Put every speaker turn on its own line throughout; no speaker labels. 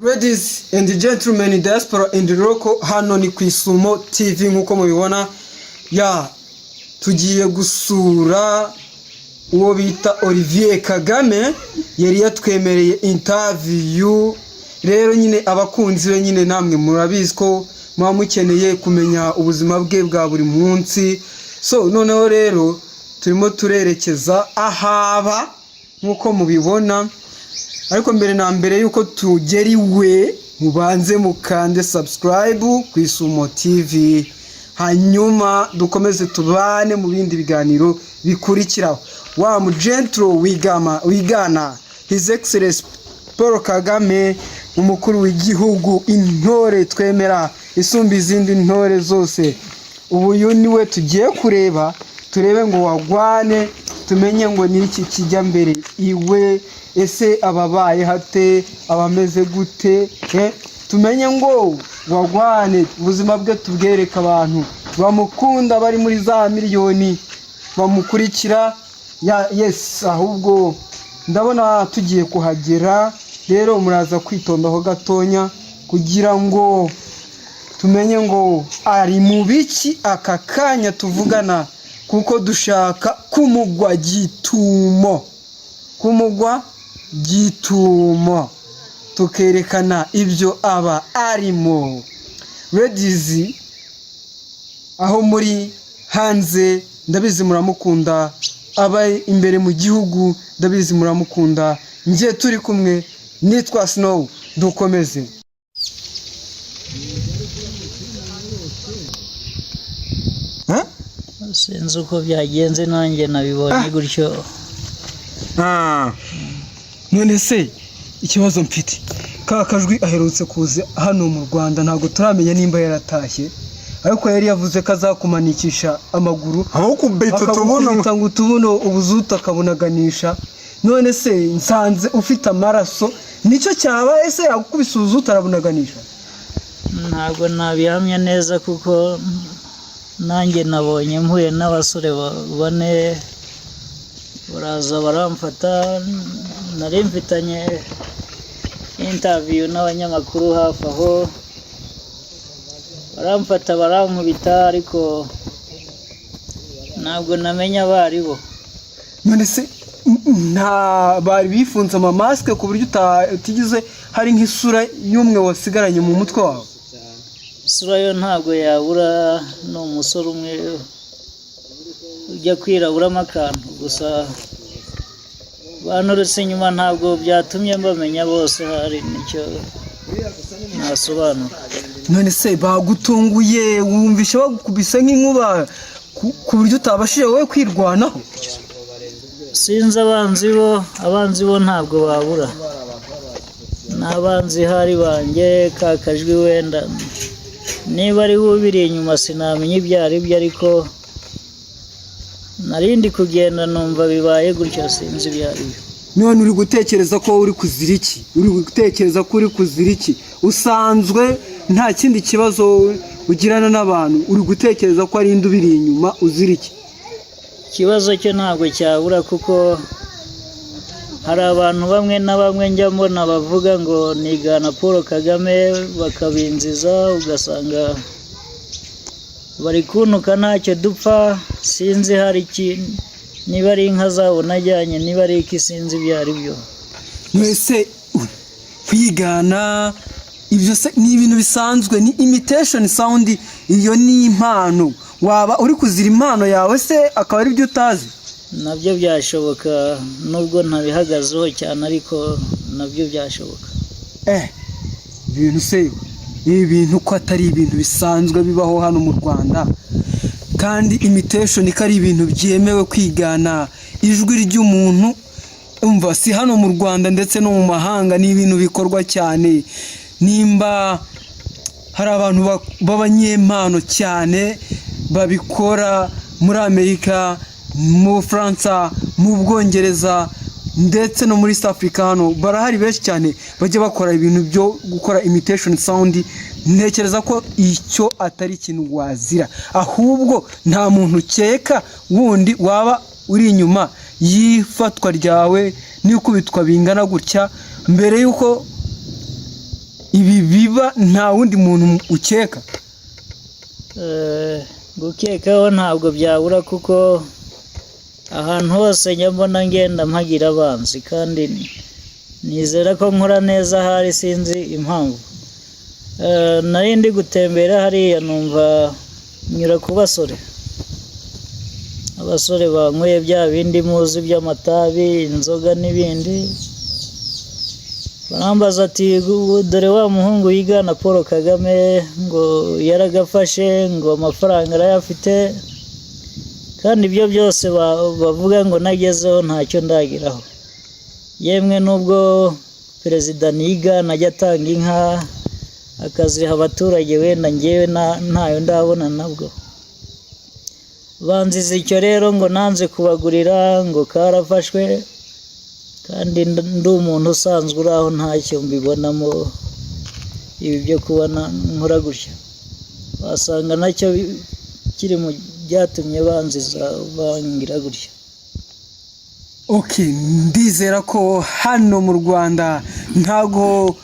Ladies and gentlemen, diaspora and local, hano ni ku Isumo TV nkuko mubibona. Tugiye gusura uwo bita Olivier Kagame, yari yatwemereye interview. Rero nyine abakunzi be nyine namwe murabizi ko muba mukeneye kumenya ubuzima bwe bwa buri munsi. So noneho rero turimo turerekeza ahaba nkuko mubibona. Ariko mbere na mbere yuko tugera iwe, mubanze mukande subscribe ku Isumo TV, hanyuma dukomeze tubane mu bindi biganiro bikurikiraho. Wa mu gentle wigana His Excellency Paul Kagame, umukuru w'igihugu, intore twemera isumba izindi ntore zose. Ubu niwe tugiye kureba, turebe ngo wagwane, tumenye ngo ni iki kijya mbere iwe, ese ababaye hate, abameze gute, tumenye ngo wagwane, ubuzima bwe tubwereka abantu bamukunda bari muri za miliyoni bamukurikira. Yes, ahubwo ndabona tugiye kuhagera. Rero muraza kwitondaho gatonya kugira ngo tumenye ngo ari mu biki aka kanya tuvugana, kuko dushaka kumugwa gitumo tukerekana ibyo aba arimo. Ladies aho muri hanze ndabizi muramukunda, aba imbere mu gihugu ndabizi muramukunda. Ngiye turi kumwe, nitwa Snow, dukomeze.
Sinzi uko byagenze, nanjye nabibonye gutyo.
None se ikibazo mfite, kakajwi aherutse kuza hano mu Rwanda, ntago turamenya nimba yaratashye, ariko yari yavuze ko azakumanikisha amaguru
aho kubita
tubuno ubuzuta akabunaganisha. None se nsanze ufite amaraso, nicyo cyaba ese yakubise ubuzuta arabunaganisha?
Ntabwo nabihamya neza kuko nanjye nabonye mpuye n'abasore bane baraza baramfata. Nari mfitanye interview n'abanyamakuru hafi aho, baramfata barankubita, ariko ntabwo namenya abari bo.
None se nta bari bifunze amamaske ku buryo utigize hari nk'isura y'umwe wasigaranye mu mutwe wawe?
Isura yo ntabwo yabura, ni umusore umwe ujya kwiraburamo akantu gusa. Banurutse inyuma ntabwo byatumye mbamenya bose, hari nicyo nasobanura.
None se bagutunguye, wumvishe bagukubise nk'inkuba ku buryo utabashije wowe kwirwanaho?
Sinzi abanzi bo ntabwo babura, n'abanzi hari banjye. Kakajwi wenda niba ari ubiri inyuma sinamenya ibyo ari byo, ariko narindi kugenda numva bibaye gutyo, sinzi ibyo ari byo.
None uri gutekereza ko uri kuzira iki? Usanzwe nta kindi kibazo ugirana n'abantu, uri gutekereza ko ari indi ubiri inyuma, uzira iki?
Ikibazo cyo ntabwo cyabura, kuko hari abantu bamwe na bamwe njya mbona bavuga ngo nigana Paul Kagame, bakabinziza, ugasanga bari kuntuka ntacyo dupfa. Sinzi hari iki, niba ari inka zabo najyanye, niba ari iki, sinzi ibyo ari byo.
Mwese kwigana ibyo se ni ibintu bisanzwe, ni imitation sound, iyo ni impano. Waba uri kuzira impano yawe se akaba ari byo utazi?
Nabyo byashoboka, nubwo ntabihagazeho cyane, ariko nabyo byashoboka.
Ibintu se, ibintu ko atari ibintu bisanzwe bibaho hano mu Rwanda, kandi imitation ko ari ibintu byemewe kwigana ijwi ry'umuntu. Umva, si hano mu Rwanda ndetse no mu mahanga ni ibintu bikorwa cyane. Nimba hari abantu b'abanyempano cyane babikora muri Amerika, mu Fransa, mu Bwongereza ndetse no muri East Africa, hano barahari benshi cyane bajya bakora ibintu byo gukora imitation sound. Ntekereza ko icyo atari ikintu wazira, ahubwo nta muntu ukeka wundi waba uri inyuma y'ifatwa ryawe n'ikubitwa bingana gutya, mbere yuko ibi biba nta wundi muntu ukeka?
Gukekaho ntabwo byabura kuko ahantu hose nyabona ngenda mpagira abanzi kandi nizera ko nkora neza ahari sinzi impamvu. Nari ndi gutembera hariya numva nyura ku basore, abasore banyweye bya bindi muzi by'amatabi, inzoga n'ibindi. Barambaza ati dore wa muhungu yigana Paul Kagame ngo yaragafashe ngo amafaranga arayafite, kandi ibyo byose bavuga ngo nagezeho ntacyo ndageraho. Yemwe nubwo perezida niga najya atanga inka akaziha abaturage, wenda ngewe ntayo ndabona nabwo. Banziza icyo rero ngo nanze kubagurira ngo karafashwe, kandi ndi umuntu usanzwe uri aho ntacyo mbibonamo. Ibi byo kubona nkora gutya wasanga nacyo kiri mu byatumye banziza bangira gutya.
Okay, ndizera ko hano mu Rwanda ntago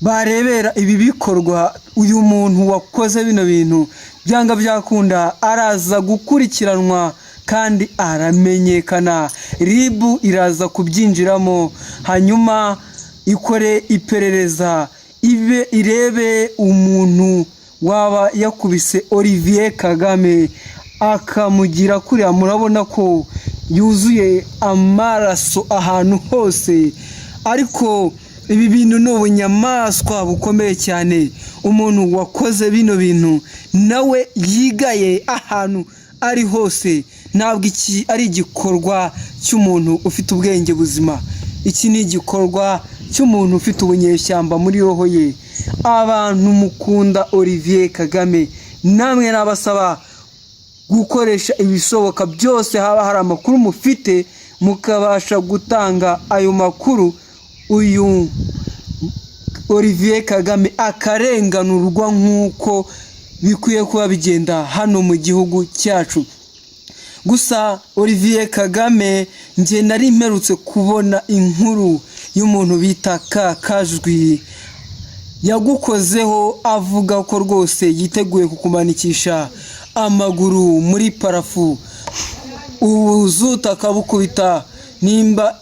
barebera ibi bikorwa. Uyu muntu wakoze bino bintu byanga byakunda araza gukurikiranwa kandi aramenyekana. RIB iraza kubyinjiramo, hanyuma ikore iperereza irebe umuntu waba yakubise Olivier Kagame akamugira kuriya. Murabona ko yuzuye amaraso ahantu hose, ariko ibi bintu ni ubunyamaswa bukomeye cyane. Umuntu wakoze bino bintu nawe yigaye ahantu ari hose. Ntabwo iki ari igikorwa cy'umuntu ufite ubwenge buzima, iki ni igikorwa cy'umuntu ufite ubunyeshyamba muri roho ye. Abantu mukunda Olivier Kagame, namwe nabasaba gukoresha ibishoboka byose, haba hari amakuru mufite mukabasha gutanga ayo makuru, uyu Olivier Kagame akarenganurwa nk'uko bikwiye kuba bigenda hano mu gihugu cyacu. Gusa Olivier Kagame nge nari mperutse kubona inkuru y'umuntu bita Kajwi yagukozeho avuga ko rwose yiteguye kukumanikisha amaguru muri parafu, uzuta akabukubita nimba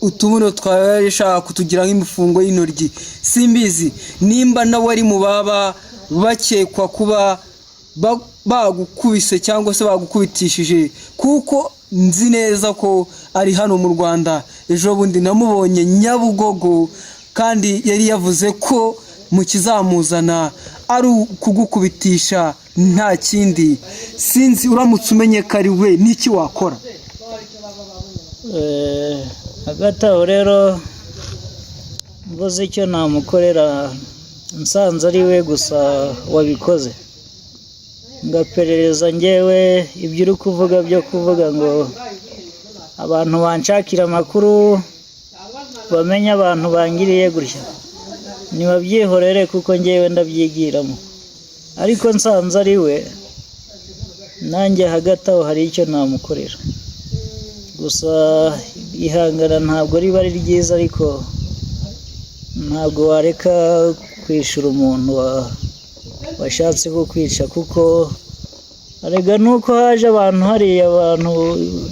utubuno twashaka kutugira nk'imifungo y'intoryi. Simbizi nimba nawe ari mu baba bakekwa kuba bagukubise cyangwa se bagukubitishije, kuko nzi neza ko ari hano mu Rwanda. Ejo bundi namubonye Nyabugogo, kandi yari yavuze ko mu kizamuzana ari kugukubitisha nta kindi. Sinzi uramutse umenye ko ari we n'iki wakora?
Hagati aho rero mvuze icyo namukorera, nsanze ari we gusa wabikoze, ngaperereza ngewe ibyo uri kuvuga byo kuvuga ngo abantu banshakira amakuru bamenye abantu bangiriye gutya, nibabyihorere kuko ngewe ndabyigiramo. Ariko nsanze ari we, nanjye hagati aho hari icyo namukorera. Gusa ihangana ntabwo riba ari ryiza, ariko ntabwo wareka kwishura umuntu washatse kukwica, kuko arega nuko haje abantu hariya, abantu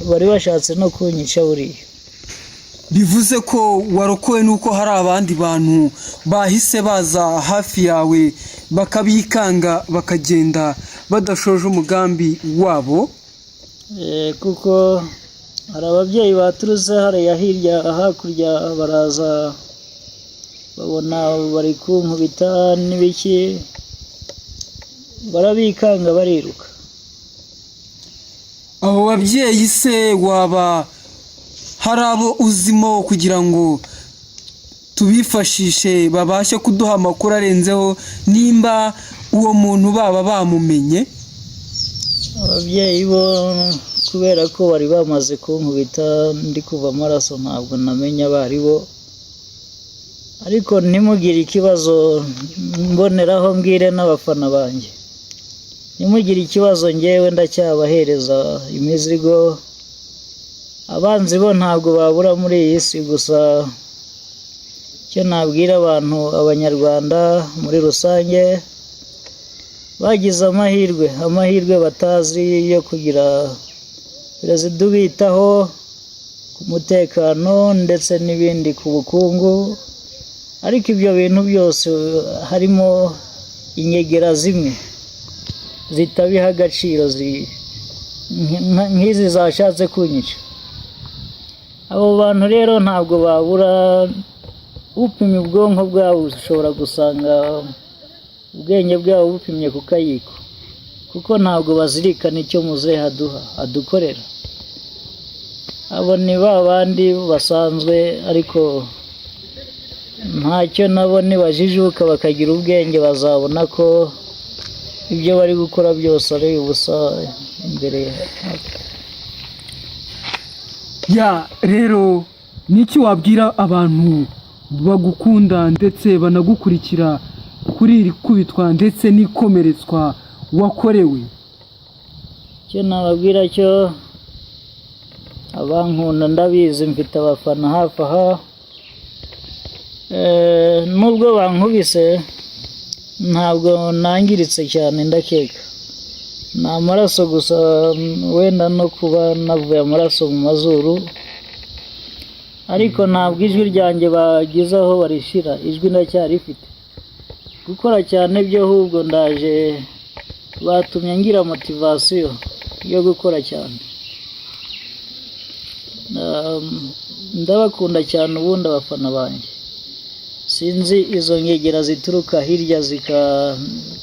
bari bashatse no kunyica buriya.
Bivuze ko warokowe nuko hari abandi bantu bahise baza hafi yawe bakabikanga bakagenda badashoje umugambi wabo?
Kuko hari ababyeyi baturutse hariya hirya hakurya, baraza babona bari kunkubita n'ibiki, barabikanga bariruka.
Abo babyeyi se waba hari abo uzimo kugira ngo tubifashishe babashe kuduha amakuru arenzeho, nimba uwo muntu baba bamumenye?
Ababyeyi bo kubera ko bari bamaze kunkubita ndi kuva amaraso, ntabwo namenya abari bo. Ariko ntimugire ikibazo, mboneraho mbwire n'abafana banjye, ntimugire ikibazo, ngewe ndacyabahereza imizigo. Abanzi bo ntabwo babura muri iyi si, gusa icyo nabwira abantu, abanyarwanda muri rusange bagize amahirwe batazi yo kugira perezida ubitaho ku mutekano ndetse n'ibindi ku bukungu, ariko ibyo bintu byose harimo inyegera zimwe zitabiha agaciro, nk'izi zashatse kunyica. Abo bantu rero ntabwo babura upimye ubwonko bwabo, ushobora gusanga ubwenge bwabo bupimye ku kayiko, kuko ntabwo bazirikana icyo muzehe adukorera. Abo ni ba bandi basanzwe, ariko ntacyo nabo nibajijuka bakagira ubwenge bazabona ko ibyo bari gukora byose ari ubusa imbere.
Rero n'iki wabwira abantu bagukunda ndetse banagukurikira kuri iri kubitwa ndetse n'ikomeretswa wakorewe?
Icyo nababwira cyo, abankunda ndabizi, mfite abafana hafi aha. Nubwo bankubise ntabwo nangiritse cyane, ndakeka ni amaraso gusa, wenda no kuba navuye amaraso mu mazuru, ariko ntabwo ijwi ryanjye bagize aho barishira. Ijwi ndacyarifite, gukora cyane byo ahubwo ndaje, batumye ngira motivasiyo yo gukora cyane. Ndabakunda cyane ubundi abafana banjye, sinzi izo ngegera zituruka hirya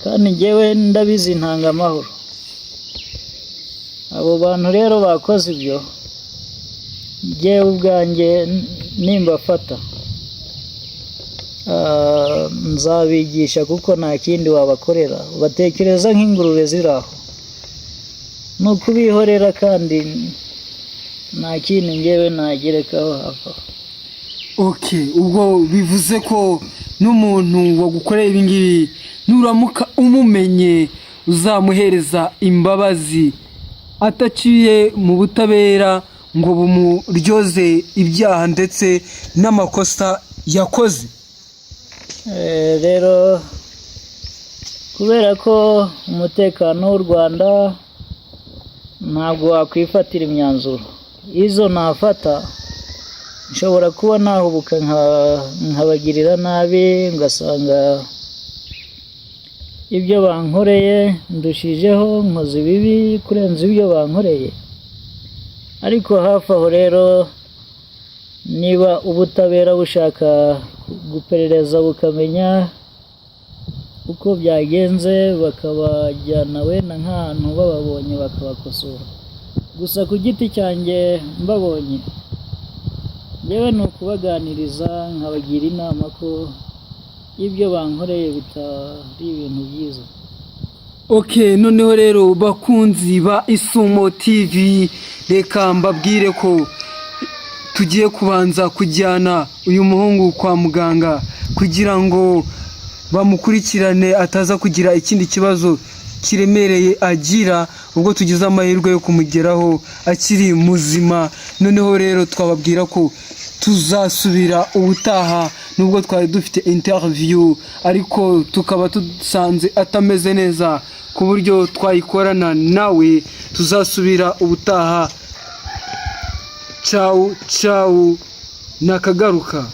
kandi njyewe ndabizi ntanga amahoro. Abo bantu rero bakoze ibyo, njyewe ubwanjye nimbafata nzabigisha, kuko nta kindi wabakorera. Batekereza nk'ingurube ziri aho, ni ukubihorera, kandi nta kindi njyewe nagerekaho hafi aho.
Ubwo bivuze ko n'umuntu wagukoreye ibi ngibi nuramuka umumenye uzamuhereza imbabazi ataciye mu butabera ngo bumuryoze ibyaha ndetse n'amakosa yakoze?
Rero kubera ko umutekano w'u Rwanda ntabwo wakwifatira imyanzuro, izo nafata nshobora kuba nahubuka nkabagirira nabi, ngasanga ibyo bankoreye ndushijeho nkoze ibibi kurenza ibyo bankoreye. Ariko hafi aho rero, niba ubutabera bushaka guperereza bukamenya uko byagenze, bakabajyana wenda nk'ahantu bababonye bakabakosora. Gusa ku giti cyanjye mbabonye, yewe ni ukubaganiriza nkabagira inama ko ibyo bankoreye bitari ibintu byiza.
Noneho rero bakunzi ba Isumo TV, reka mbabwire ko tugiye kubanza kujyana uyu muhungu kwa muganga kugira ngo bamukurikirane ataza kugira ikindi kibazo kiremereye agira ubwo tugize amahirwe yo kumugeraho akiri muzima. Noneho rero twababwira ko tuzasubira ubutaha, nubwo twari dufite interview ariko tukaba dusanze atameze neza ku buryo twayikorana nawe. Tuzasubira ubutaha. Ciao nakagaruka.